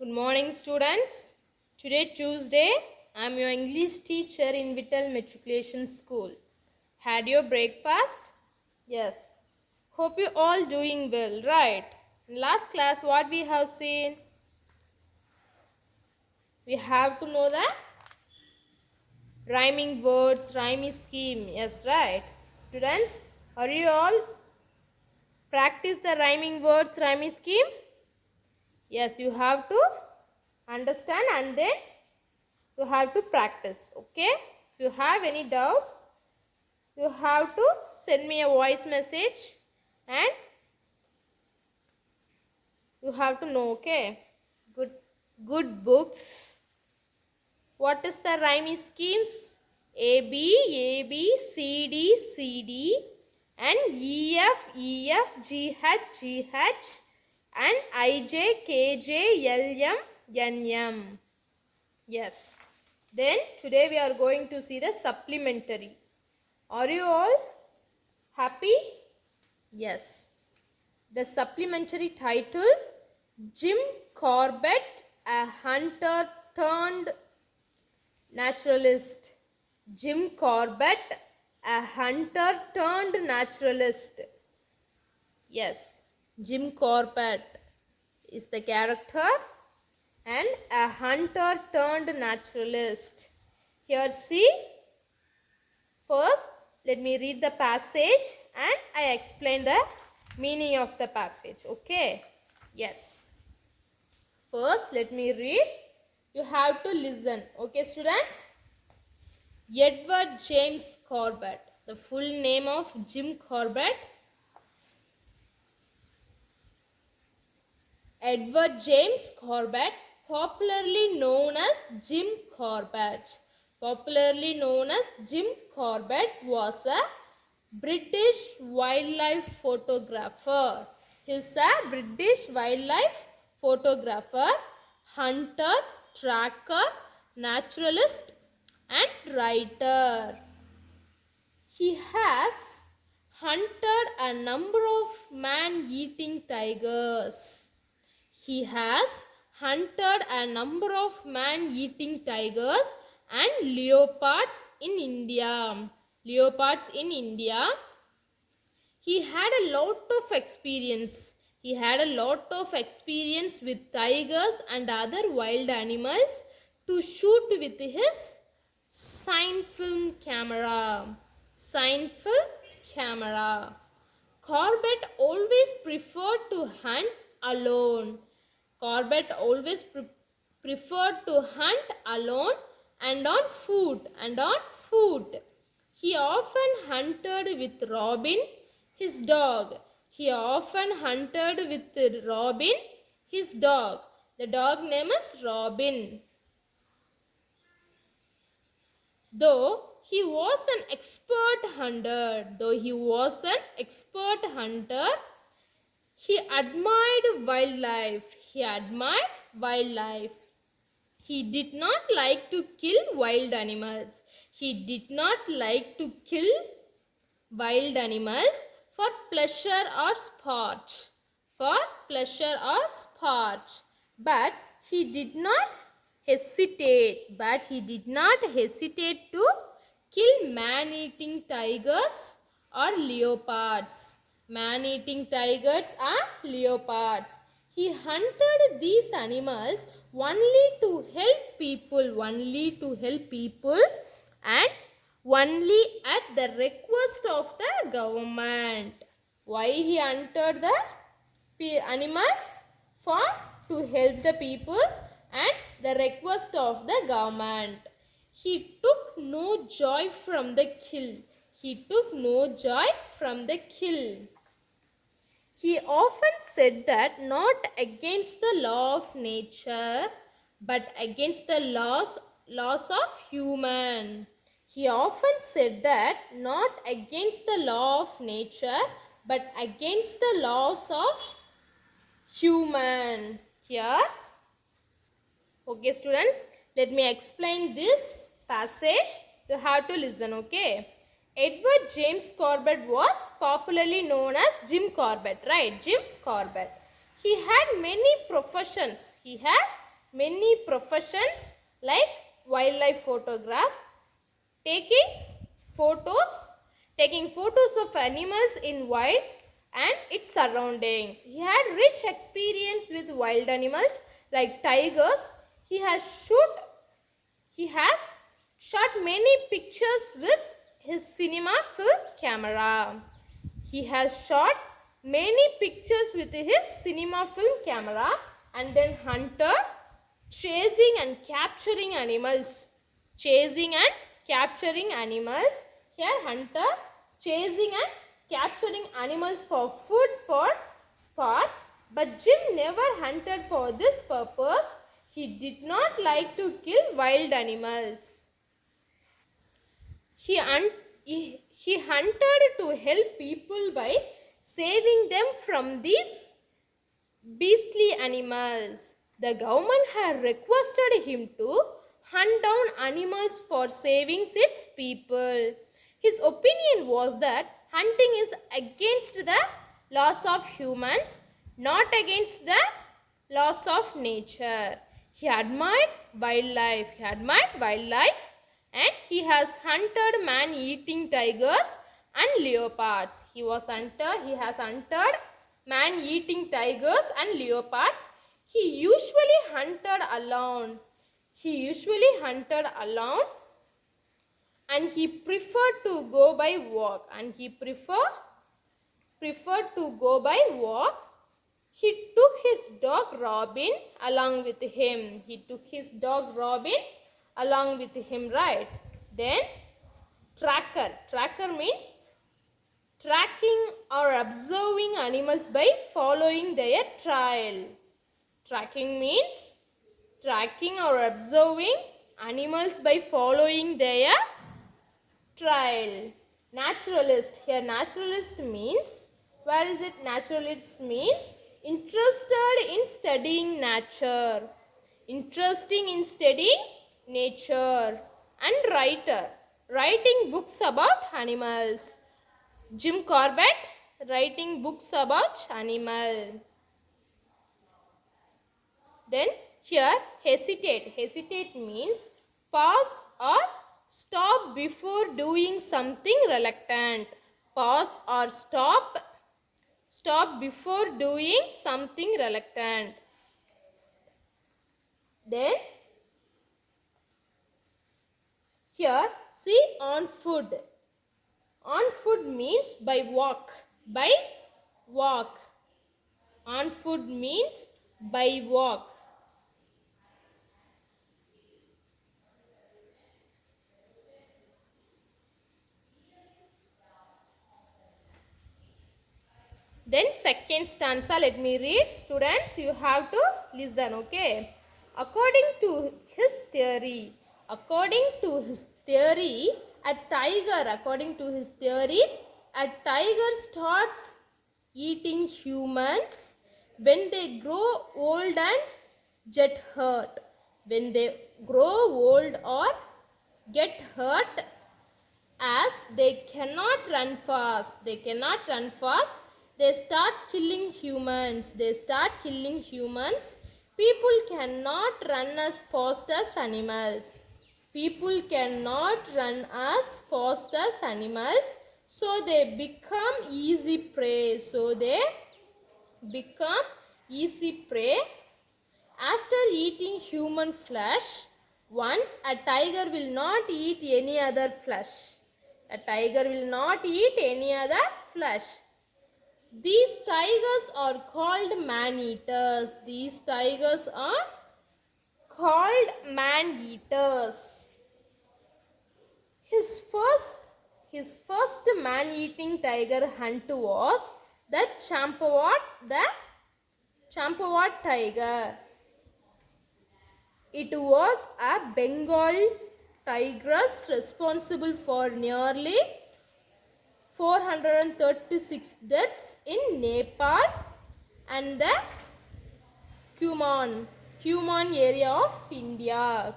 Good morning, students. Today, Tuesday, I am your English teacher in Vittal Matriculation School. Had your breakfast? Yes. Hope you all doing well, right? In last class, what we have seen? We have to know the rhyming words, rhyming scheme. Yes, right. Students, are you all practice the rhyming words, rhyming scheme? Yes, you have to understand and then you have to practice. Okay, if you have any doubt you have to send me a voice message and you have to know. Okay, good books. What is the rhyming schemes? A B C D and EFGH and IJKJLM. Yes. Then today we are going to see the supplementary. Are you all happy? Yes. The supplementary title, Jim Corbett, a hunter turned naturalist. Jim Corbett, a hunter turned naturalist. Yes. Jim Corbett is the character and a hunter turned naturalist. Here see, first let me read the passage and I explain the meaning of the passage. Okay, yes, first let me read, you have to listen. Okay students, Edward James Corbett, the full name of Jim Corbett. Edward James Corbett, popularly known as Jim Corbett. Popularly known as Jim Corbett was a British wildlife photographer. He is a British wildlife photographer, hunter, tracker, naturalist and writer. He has hunted a number of man-eating tigers. He has hunted a number of man-eating tigers and leopards in India. Leopards in India. He had a lot of experience. He had a lot of experience with tigers and other wild animals to shoot with his cine film camera. Cine film camera. Corbett always preferred to hunt alone. Corbett always preferred to hunt alone and on foot. He often hunted with Robin, his dog. He often hunted with Robin, his dog. The dog name is Robin. Though he was an expert hunter, he admired wildlife. He did not like to kill wild animals. For pleasure or sport. But he did not hesitate to kill man-eating tigers or leopards. He hunted these animals only to help people and only at the request of the government. Why he hunted the animals? To help the people and the request of the government. He took no joy from the kill. He often said that not against the law of nature, but against the laws of human. He often said that not against the law of nature, but against the laws of human. Here, okay students, let me explain this passage. You have to listen, okay? Edward James Corbett was popularly known as Jim Corbett, right? Jim Corbett. He had many professions. many professions like wildlife photograph, taking photos, taking photos of animals in wild and its surroundings. He had rich experience with wild animals like tigers. He has shot many pictures with his cinema film camera. He has shot many pictures with his cinema film camera and then hunted, chasing and capturing animals. Chasing and capturing animals. Here hunter, chasing and capturing animals for food for sport. But Jim never hunted for this purpose. He did not like to kill wild animals. He hunted to help people by saving them from these beastly animals. The government had requested him to hunt down animals for saving its people. His opinion was that hunting is against the laws of humans, not against the laws of nature. He admired wildlife. And he has hunted man-eating tigers and leopards. He has hunted man-eating tigers and leopards. He usually hunted alone. And he preferred to go by walk. He took his dog Robin along with him. Right? Then tracker. Tracker means tracking or observing animals by following their trail. Tracking means tracking or observing animals by following their trail. Naturalist. Here naturalist means, where is it? Naturalist means interested in studying nature. And writer. Writing books about animals. Jim Corbett writing books about animal. Then here hesitate. Hesitate means pause or stop before doing something reluctant. Pause or stop before doing something reluctant. Then here see on foot. On foot means by walk. On foot means by walk. Then second stanza, let me read. Students, you have to listen, okay? According to his theory, a tiger starts eating humans when they grow old and get hurt. When they grow old or get hurt, as they cannot run fast, they start killing humans. People cannot run as fast as animals. So they become easy prey. After eating human flesh, once a tiger will not eat any other flesh. These tigers are called man-eaters. His first man-eating tiger hunt was the Champawat tiger. It was a Bengal tigress responsible for nearly 436 deaths in Nepal and the Kumaon area of India.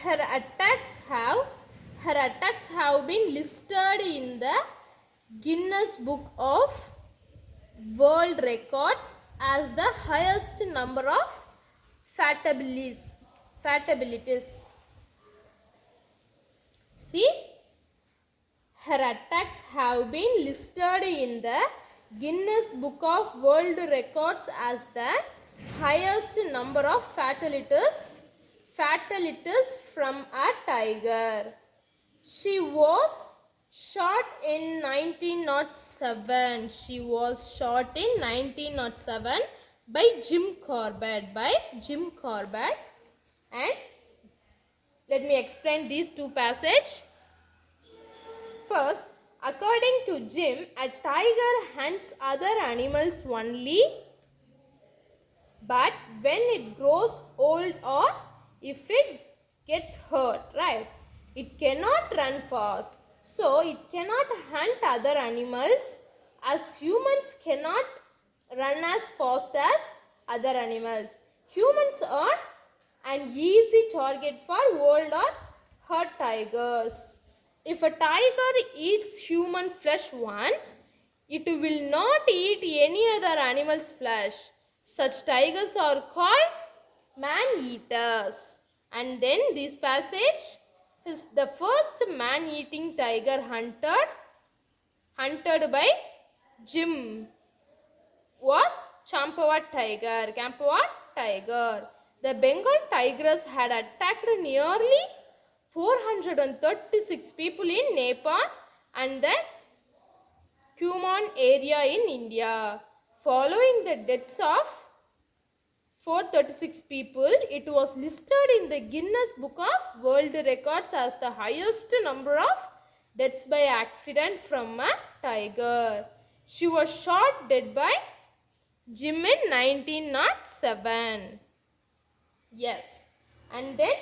Her attacks have been listed in the Guinness Book of World Records as the highest number of fatalities. See, her attacks have been listed in the Guinness Book of World Records as the highest number of fatalities from a tiger. She was shot in 1907. She was shot in 1907 by Jim Corbett. And let me explain these two passages. First, according to Jim, a tiger hunts other animals only, but when it grows old or if it gets hurt, right, it cannot run fast. So, it cannot hunt other animals as humans cannot run as fast as other animals. Humans are an easy target for old or hurt tigers. If a tiger eats human flesh once, it will not eat any other animal's flesh. Such tigers are called man-eaters. And then this passage is the first man-eating tiger hunted by Jim was Champawat tiger. The Bengal tigress had attacked nearly 436 people in Nepal and the Kumaon area in India. Following the deaths of 436 people, it was listed in the Guinness Book of World Records as the highest number of deaths by accident from a tiger. She was shot dead by Jim in 1907. Yes. And then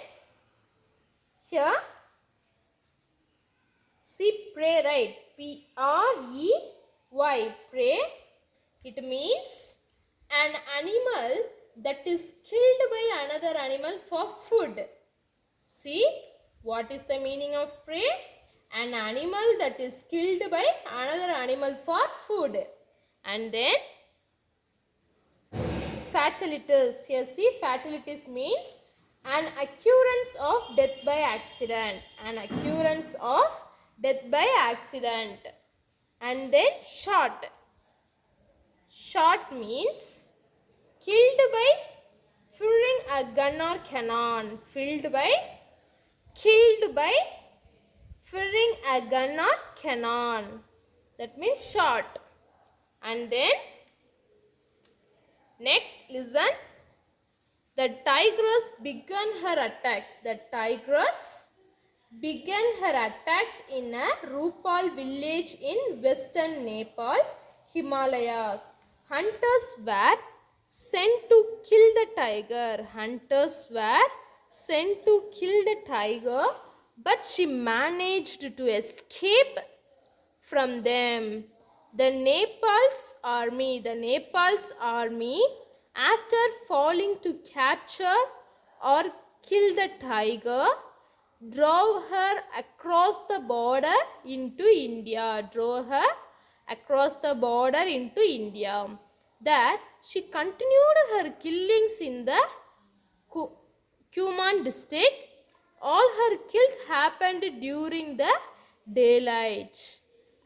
here, see prey, right? P-R-E-Y, prey. It means an animal that is killed by another animal for food. See, what is the meaning of prey? An animal that is killed by another animal for food. And then fatalities. Here see, fatalities means an occurrence of death by accident. And then shot. Shot means killed by firing a gun or cannon. Killed by firing a gun or cannon. That means shot. And then next, listen. The tigress began her attacks. In a Rupal village in western Nepal, Himalayas. Hunters were sent to kill the tiger. But she managed to escape from them. The Nepal's army, after failing to capture or kill the tiger, drove her across the border into India. There, she continued her killings in the Kumaon district. All her kills happened during the daylight.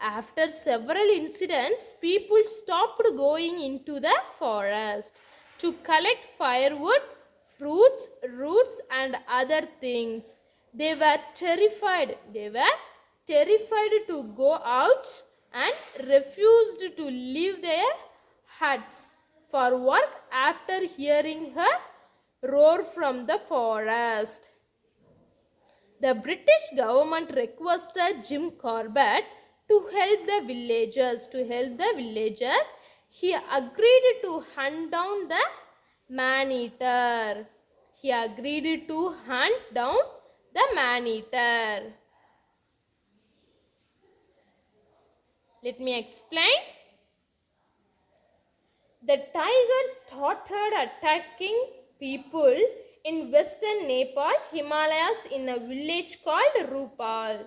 After several incidents, people stopped going into the forest to collect firewood, fruits, roots and other things. They were terrified to go out and refused to leave their huts for work after hearing her roar from the forest. The British government requested Jim Corbett to help the villagers. He agreed to hunt down the man-eater. Let me explain. The tigers started attacking people in western Nepal, Himalayas, in a village called Rupal.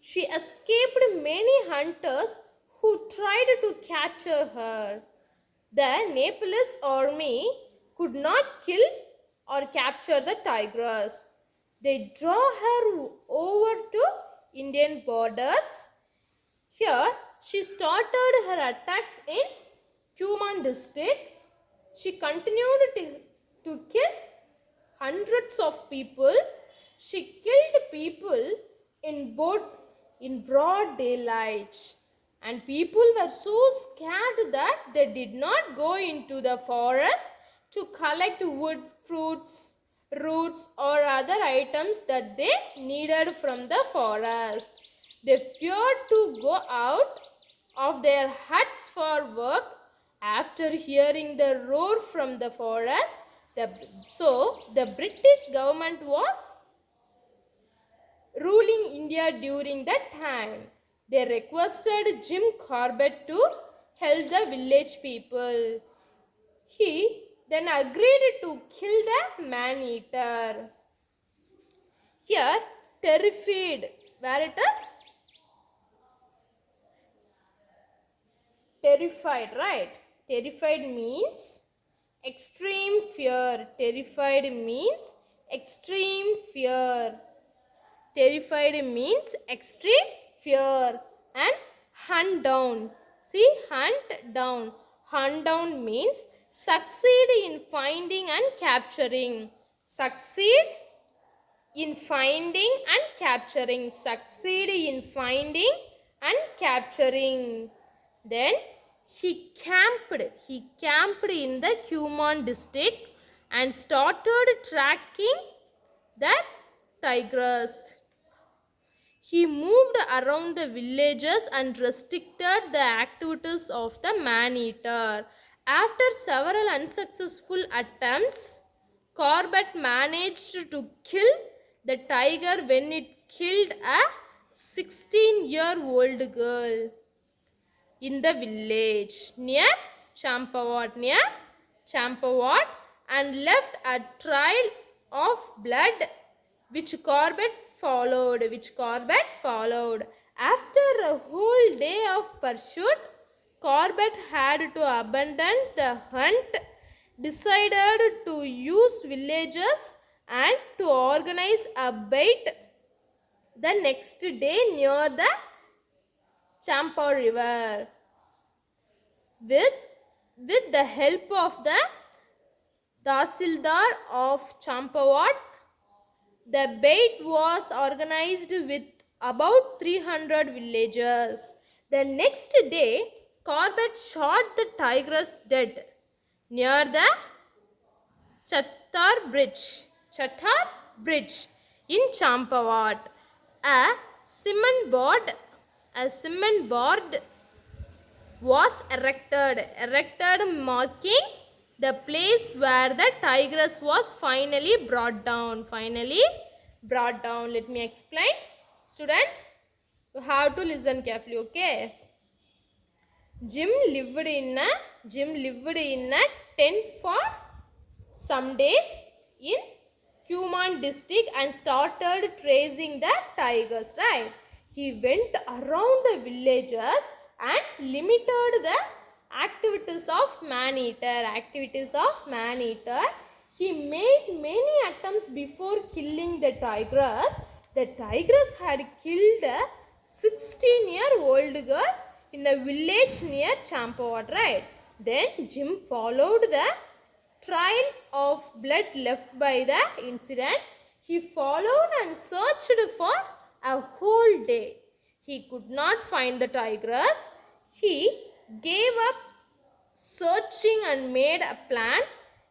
She escaped many hunters who tried to capture her. The Nepalese army could not kill or capture the tigress. They draw her over to Indian borders. Here she started her attacks in Kumaon district. She continued to kill hundreds of people. She killed people in broad daylight, and people were so scared that they did not go into the forest to collect wood, fruits, roots, or other items that they needed from the forest. They feared to go out of their huts for work after hearing the roar from the forest. So the British government was ruling India during that time. They requested Jim Corbett to help the village people. He then agreed to kill the man-eater. Here, terrified, where it is? Terrified, right? Terrified means extreme fear. Terrified means extreme fear. Terrified means extreme fear. And hunt down. See, hunt down. Hunt down means succeed in finding and capturing. Succeed in finding and capturing. Succeed in finding and capturing. Then he camped in the Kumaon district and started tracking the tigress. He moved around the villages and restricted the activities of the man-eater. After several unsuccessful attempts, Corbett managed to kill the tiger when it killed a 16-year-old girl in the village near Champawat, and left a trail of blood which Corbett followed. After a whole day of pursuit, Corbett had to abandon the hunt, decided to use villagers and to organize a bait the next day near the Champa River. With the help of the Tahsildar of Champawat, the bait was organized with about 300 villagers. The next day, Corbett shot the tigress dead near the Chattar Bridge in Champawat. A cement board was erected marking the place where the tigress was finally brought down. Let me explain. Students, you have to listen carefully, okay? Jim lived in a tent for some days in Kumaon district and started tracing the tigers, right? He went around the villages and limited the activities of man-eater. He made many attempts before killing the tigress. The tigress had killed a 16-year-old girl in a village near Champawat, right? Then Jim followed the trail of blood left by the incident. He followed and searched for a whole day. He could not find the tigress. He gave up searching and made a plan.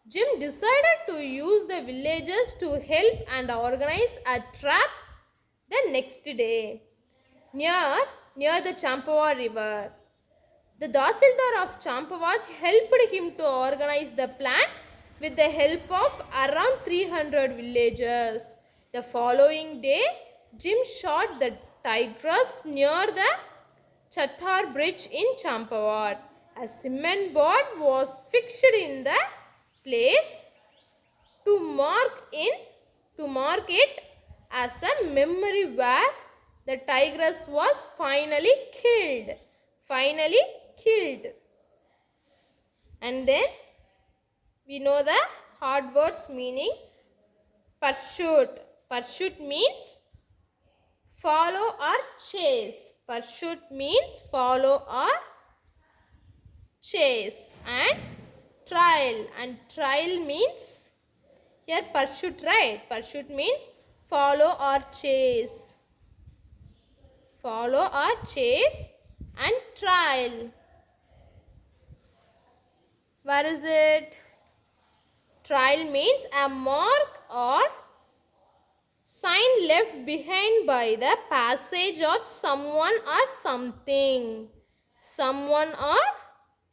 Jim decided to use the villagers to help and organize a trap the next day near the Champawat River. The Tahsildar of Champawat helped him to organize the plan with the help of around 300 villagers. The following day, Jim shot the tigress near the Chattar Bridge in Champawat. A cement board was fixed in the place to mark it as a memory where the tigress was finally killed. And then we know the hard words meaning. Pursuit. Pursuit means follow or chase. Pursuit means follow or chase. And trial. And trial means here pursuit, right? Pursuit means follow or chase. Follow or chase. And trial. Where is it? Trial means a mark or sign left behind by the passage of someone or something. Someone or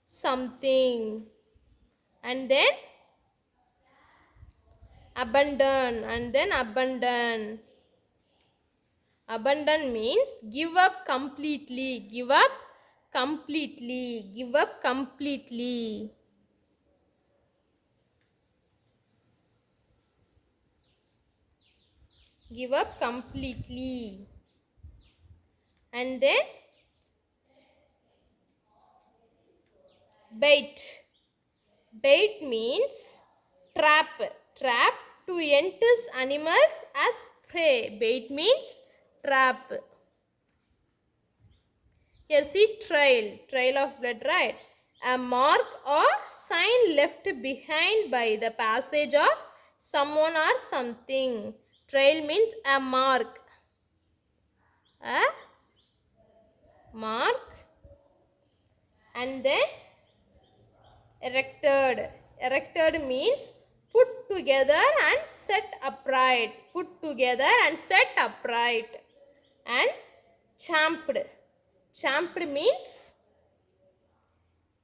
something. And then abandon. And then abandon. Abandon means give up completely. Give up completely. Give up completely. Give up completely. And then bait. Bait means trap. Trap to entice animals as prey. Bait means trap. Here see trail. Trail of blood, right? A mark or sign left behind by the passage of someone or something. Trail means a mark. A mark. And then erected. Erected means put together and set upright. Put together and set upright. And champed. Champed means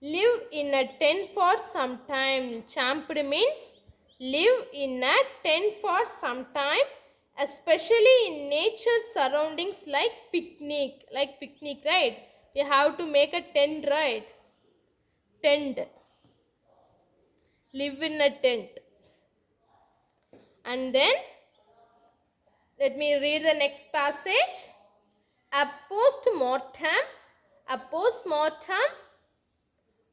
live in a tent for some time. Champed means live in a tent for some time, especially in nature surroundings like picnic. Like picnic, right? You have to make a tent, right? Tent. Live in a tent. And then let me read the next passage. A post-mortem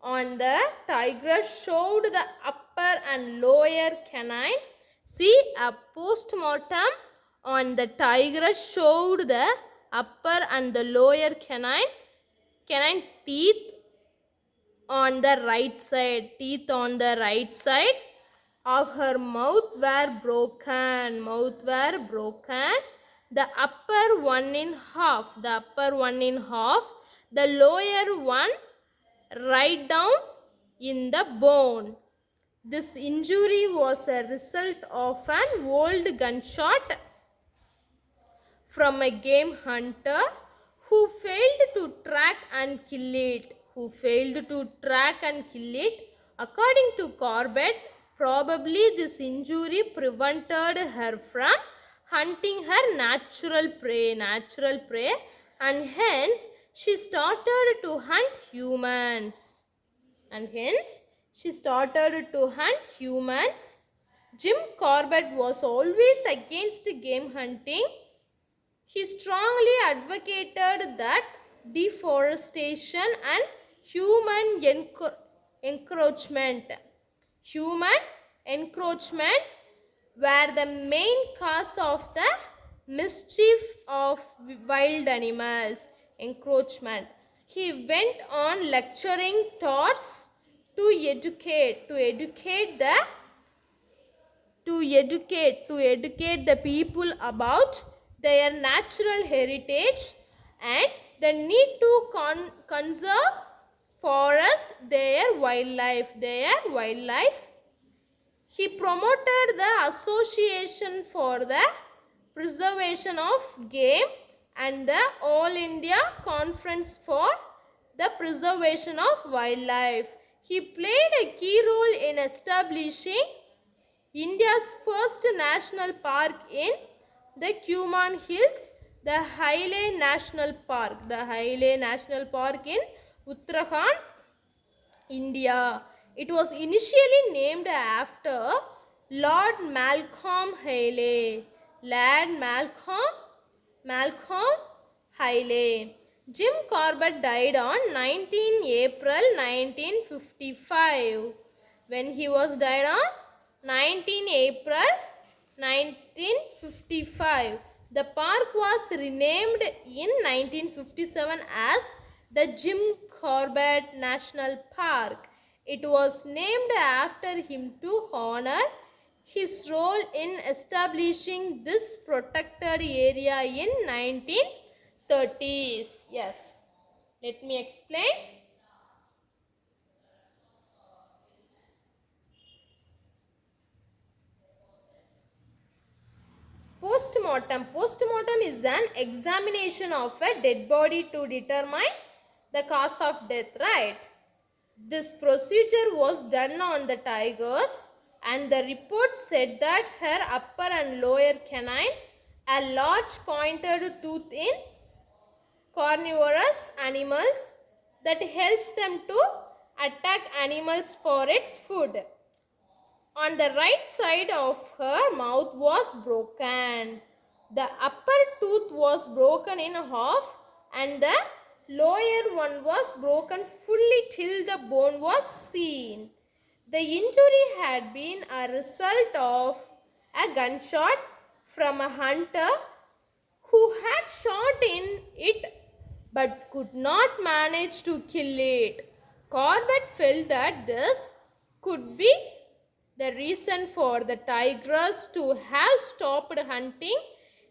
on the tiger showed the upper and lower canine. See, a post-mortem on the tiger showed the upper and the lower canine teeth on the right side. Teeth on the right side of her mouth were broken. Mouth were broken. The upper one in half. The upper one in half. The lower one right down in the bone. This injury was a result of an old gunshot from a game hunter who failed to track and kill it. According to Corbett, probably this injury prevented her from hunting her natural prey, and hence she started to hunt humans. Jim Corbett was always against game hunting. He strongly advocated that deforestation and human encroachment were the main cause of the mischief of wild animals. Encroachment. He went on lecturing tours to educate the people about their natural heritage and the need to conserve forest, their wildlife. He promoted the Association for the Preservation of Game and the All India Conference for the Preservation of Wildlife. He played a key role in establishing India's first national park in the Kumaon Hills, the Hailey National Park. In Uttarakhand, India. It was initially named after Lord Malcolm Hailey. Jim Corbett died on 19 April 1955. When he was died on 19 April 1955. The park was renamed in 1957 as the Jim Corbett National Park. It was named after him to honor his role in establishing this protected area in 1930s. Yes, let me explain. Postmortem. Postmortem is an examination of a dead body to determine the cause of death, right? This procedure was done on the tigers, and the report said that her upper and lower canine, a large pointed tooth in carnivorous animals that helps them to attack animals for its food. On the right side of her mouth was broken. The upper tooth was broken in half and the lower one was broken fully till the bone was seen. The injury had been a result of a gunshot from a hunter who had shot in it but could not manage to kill it. Corbett felt that this could be the reason for the tigress to have stopped hunting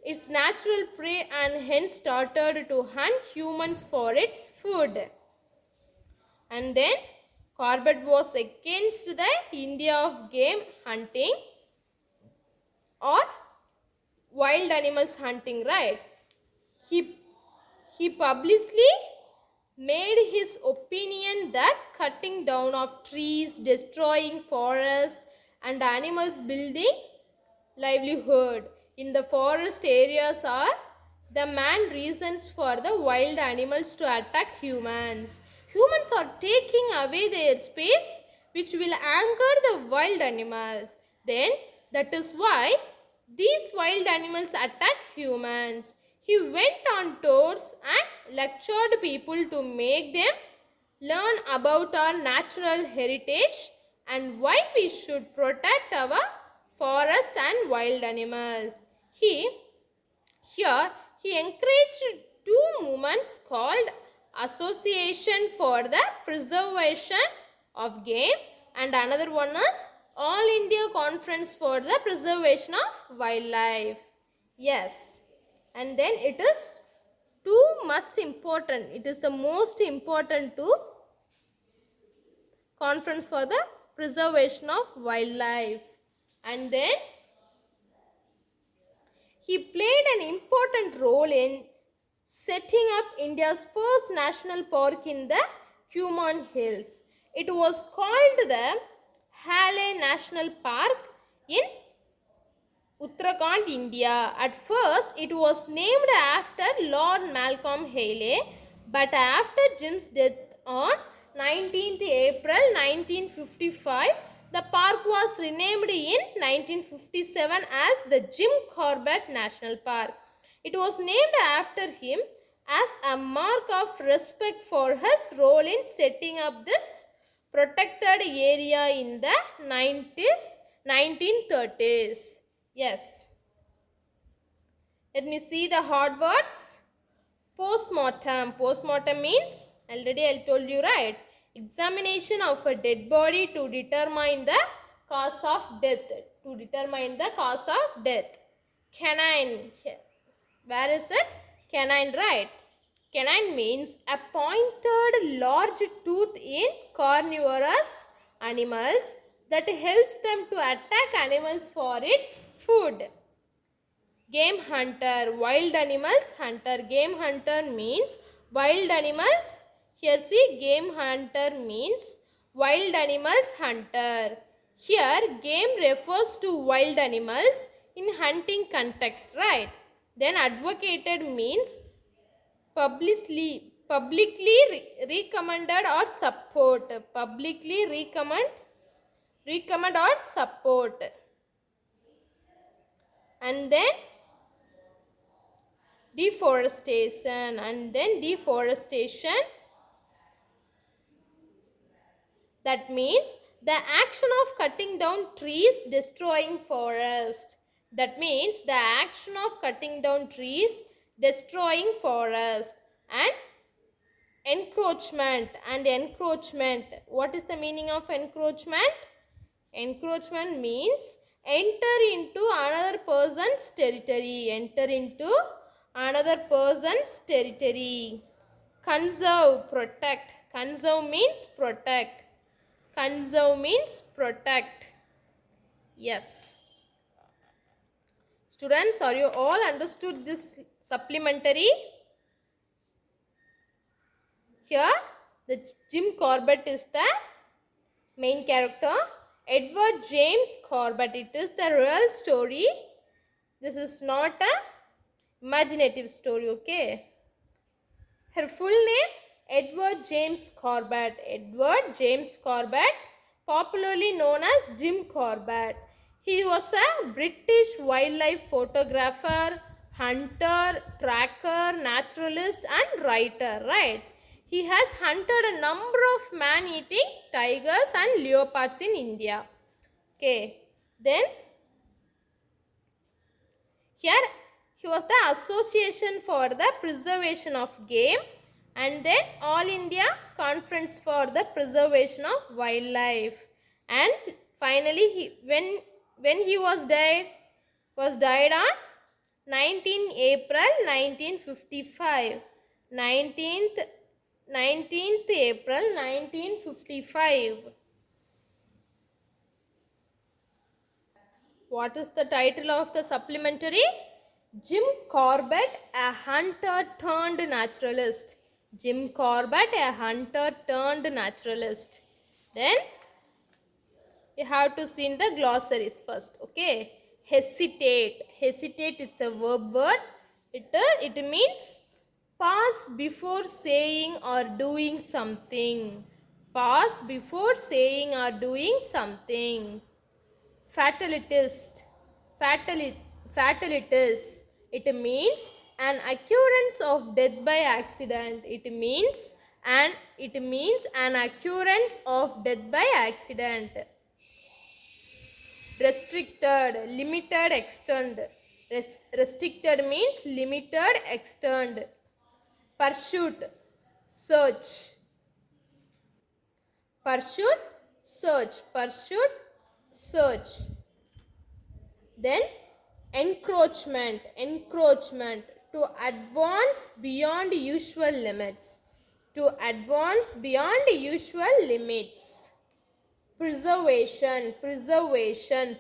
its natural prey and hence started to hunt humans for its food. And then Corbett was against the India of game hunting or wild animals hunting, right? He publicly made his opinion that cutting down of trees, destroying forests, and animals building livelihood in the forest areas are the main reasons for the wild animals to attack humans. Humans are taking away their space, which will anger the wild animals. Then that is why these wild animals attack humans. He went on tours and lectured people to make them learn about our natural heritage and why we should protect our forest and wild animals. Here he encouraged two movements called Association for the Preservation of Game and another one is All India Conference for the Preservation of Wildlife. Yes, and then it is two most important. It is the most important two conference for the preservation of wildlife. And then he played an important role in setting up India's first national park in the Human Hills. It was called the Haleh National Park in Uttarakhand, India. At first, it was named after Lord Malcolm Haley, but after Jim's death on 19th April 1955, the park was renamed in 1957 as the Jim Corbett National Park. It was named after him as a mark of respect for his role in setting up this protected area in the 1930s. Yes. Let me see the hard words. Postmortem. Postmortem means, already I told you, right? Examination of a dead body to determine the cause of death. To determine the cause of death. Canine. Where is it? Canine, right? Canine means a pointed large tooth in carnivorous animals that helps them to attack animals for its food. Game hunter, wild animals hunter. Game hunter means wild animals. Here see, game hunter means wild animals hunter. Here game refers to wild animals in hunting context, right? Then advocated means publicly recommended or support. Publicly recommend or support. And then deforestation, and then deforestation, that means the action of cutting down trees, destroying forest. That means the action of cutting down trees, destroying forest. And encroachment, what is the meaning of encroachment? Encroachment means enter into another person's territory. Enter into another person's territory. Conserve, protect. Conserve means protect. Conserve means protect. Yes. Students, are you all understood this supplementary? Here, the Jim Corbett is the main character. Edward James Corbett. It is the real story. This is not a imaginative story, okay? Her full name, Edward James Corbett. Edward James Corbett, popularly known as Jim Corbett. He was a British wildlife photographer, hunter, tracker, naturalist and writer, right? He has hunted a number of man-eating tigers and leopards in India. Okay, then here he was the Association for the Preservation of Game, and then All India Conference for the Preservation of Wildlife. And finally, when he was died on 19 April 1955. 19th April 1955. What is the title of the supplementary? Jim Corbett, a hunter turned naturalist. Jim Corbett, a hunter turned naturalist. Then you have to see in the glossaries first. Okay. Hesitate. Hesitate, it's a verb word. It means pause before saying or doing something. Pause before saying or doing something. Fatalitist. Fatalitist. It means an occurrence of death by accident. It means an occurrence of death by accident. Restricted, limited extent. Restricted means limited extent. Pursuit, search. Pursuit, search. Pursuit, search. Then encroachment, to advance beyond usual limits. To advance beyond usual limits. Preservation,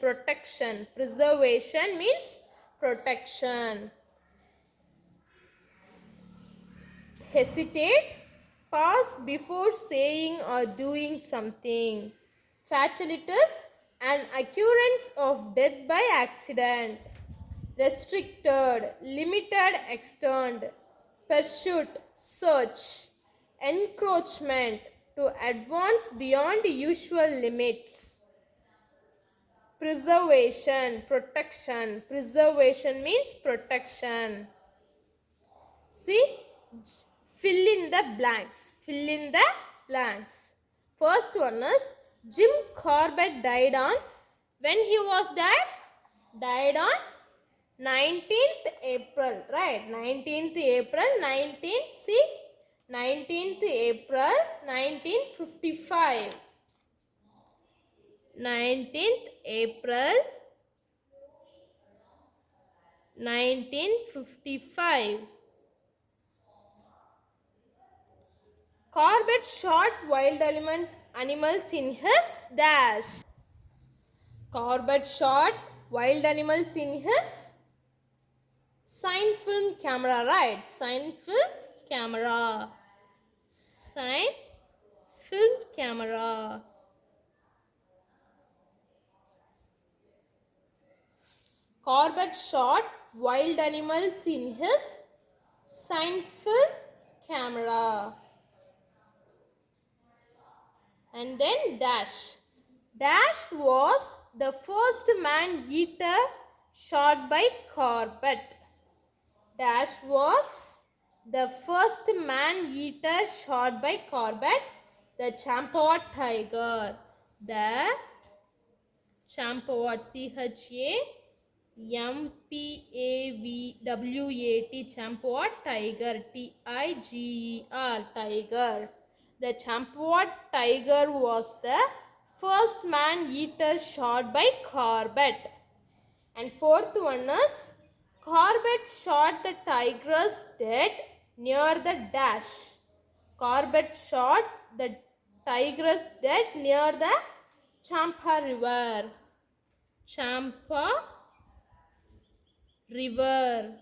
protection. Preservation means protection. Hesitate, pause before saying or doing something. Fatalitas, an occurrence of death by accident. Restricted, limited extent. Pursuit, search. Encroachment, to advance beyond usual limits. Preservation, protection. Preservation means protection. See, fill in the blanks. Fill in the blanks. First one is Jim Corbett died on, when he was died? Died on 19th April, right? 19th April 19th April 1955. 19th April 1955. Corbett shot wild animals in his dash. Corbett shot wild animals in his cine film camera, right? Cine film camera. Cine film camera. Corbett shot wild animals in his cine film camera. And then dash. Dash was the first man-eater shot by Corbett. dash was the first man-eater shot by Corbett, the Champawat tiger. The Champawat, Champawat, Champawat tiger, Tiger, tiger. The Champawat tiger was the first man-eater shot by Corbett. And fourth one is Corbett shot the tigress dead near the dash. Corbett shot the tigress dead near the Champa river. Champa river.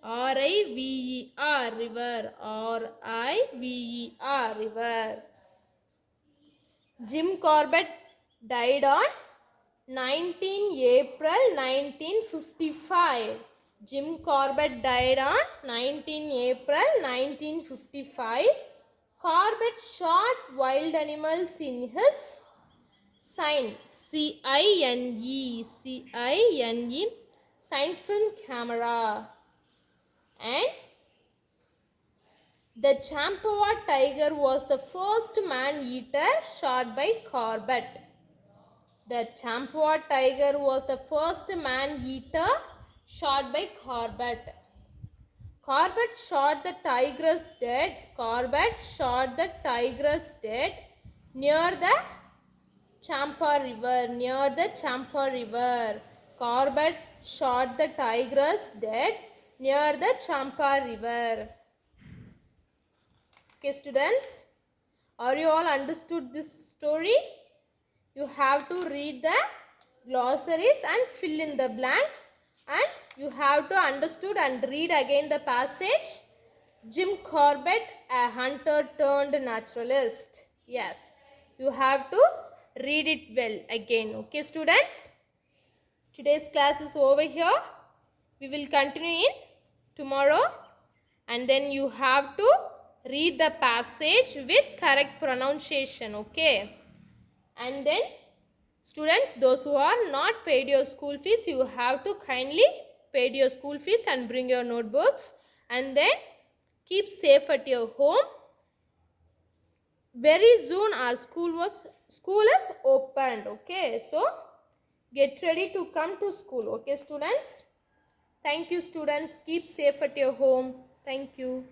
R-I-V-E-R river. R-I-V-E-R river. Jim Corbett died on 19 April 1955. Jim Corbett died on 19 April 1955. Corbett shot wild animals in his Cine, C-I-N-E, Cine film camera. And the Champawat tiger was the first man-eater shot by Corbett. The Champawat tiger was the first man-eater shot by Corbett. Corbett shot the tigress dead. Corbett shot the tigress dead near the Champa river. Near the Champa river. Corbett shot the tigress dead near the Champa river. Okay, students, are you all understood this story? You have to read the glossaries and fill in the blanks, and you have to understood and read again the passage. Jim Corbett, a hunter turned naturalist. Yes, you have to read it well again. Okay, students, today's class is over here. We will continue in tomorrow, and then you have to read the passage with correct pronunciation. Okay. And then students, those who are not paid your school fees, you have to kindly pay your school fees and bring your notebooks, and then keep safe at your home. Very soon our school is opened. Okay, so get ready to come to school. Okay, students. Thank you, students. Keep safe at your home. Thank you.